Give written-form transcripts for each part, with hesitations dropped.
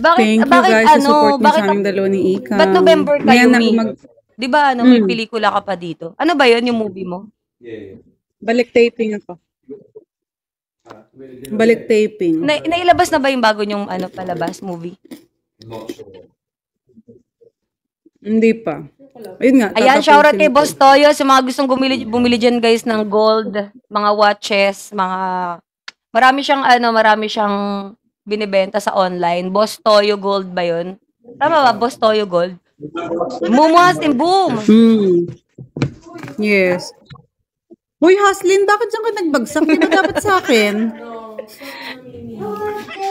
Thank you guys sa support niyo sa aming dalawa ni Ika. Ba't November kayo, Di ba, may pelikula ka pa dito? Ano ba yun, yung movie mo? Balik taping ako. Balik taping. Nailabas na ba yung bago nyong palabas, movie? Hindi pa. Ayun nga. Ayan, shoutout kay Boss Toyo sa mga gustong bumili dyan guys ng gold, mga watches, marami siyang binibenta sa online. Boss Toyo Gold ba yun? Tama ba? Boss Toyo Gold? Mumuhas and boom! Yes. Hoy, Haslin, bakit dyan ka nagbagsak? Di ba dapat sa akin?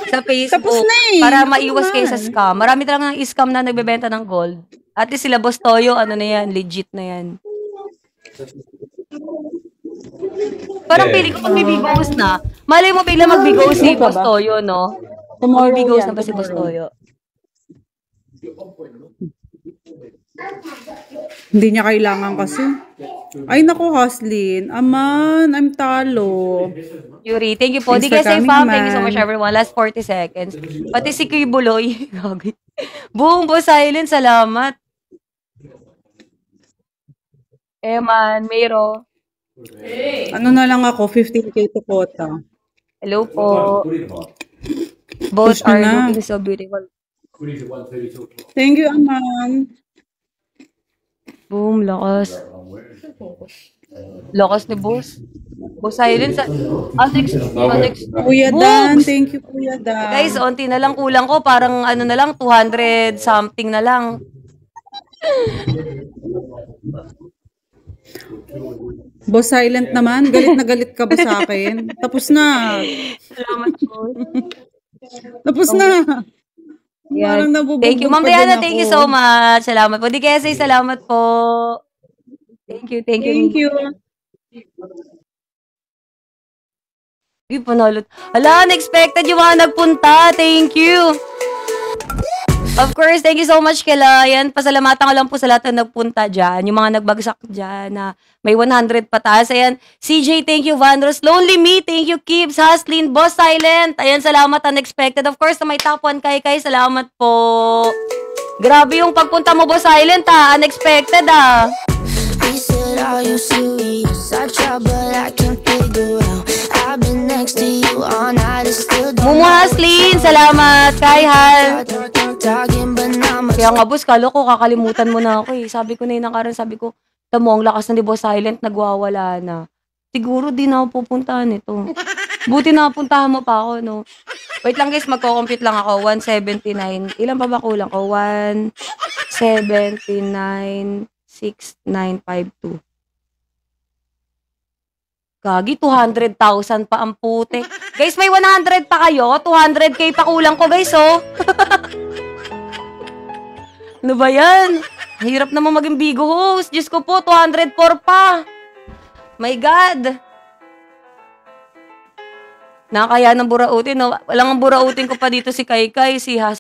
Sa Facebook. Tapos na eh. Para maiwas kayo sa scam. Marami talagang scam na nagbebenta ng gold. At least sila Boss Toyo, na yan, legit na yan. Parang pili ko pag may bigos na. Malay mo bigla magbigos si Boss Toyo, no? Magbigos na ba si Boss Toyo? Hindi niya kailangan kasi. Ay naku, Haslin. Aman, I'm talo. Yuri, thank you po. Di kaya say fam. Thank you so much everyone. Last 40 seconds. Pati si Kuy Buloy. Boom, Boss Silent. Salamat. Eman, Mero. Ano na lang ako, 15K to quota. Hello po. Both are looking so beautiful. Thank you, Aman. Boom, lakas. Lakas ni Boss. Boss Silent. Alex. Kuya Dan, thank you, Kuya Dan. Guys, onti na lang kulang ko. Parang na lang, 200 something na lang. Boss Silent naman, galit na galit ka ba sa akin? Tapos na. Salamat po. Tapos na. Parang nabubugbog. Thank you, Ma'am Diana. Thank you so much. Salamat po. Di kaya say salamat po. Thank you. Thank you. Uy, panalo. Hala, unexpected yung mga nagpunta. Thank you. Of course, thank you so much kay Lion. Pasalamatan ko lang po sa lahat na nagpunta dyan. Yung mga nagbagsak dyan na may 100 patas. Ayan, CJ, thank you. Vandros, Lonely Me, thank you. Kibs, Haslin, Boss Silent. Ayan, salamat. Unexpected. Of course, na may top 1 kay salamat po. Grabe yung pagpunta mo, Boss Silent, ha. Unexpected, ha. He said, are you serious? I try, but I can't figure out. I've been next to you all night. Mumu Haslin, salamat. Kay Hal. Kaya nga, boss, kala ko kakalimutan mo na ako eh. Sabi ko na yun nakaraan, sabi ko, tamo, ang lakas na ni Boss Silent, nagwawala na. Siguro di na ako pupuntahan ito. Buti na puntahan mo pa ako, no? Wait lang guys, magko-compute lang ako. 179. Ilan pa ba kulang ko? 179,6952. Gagi, 200,000 pa ang putik. Guys, may 100 pa kayo. 200k pa kulang ko, guys, oh. Ano ba yan? Hirap naman maging Bigo host. Diyos ko po, 204 pa. My God. Nakakaya ng burautin, no? Walang ang burautin ko pa dito si Kaykay, si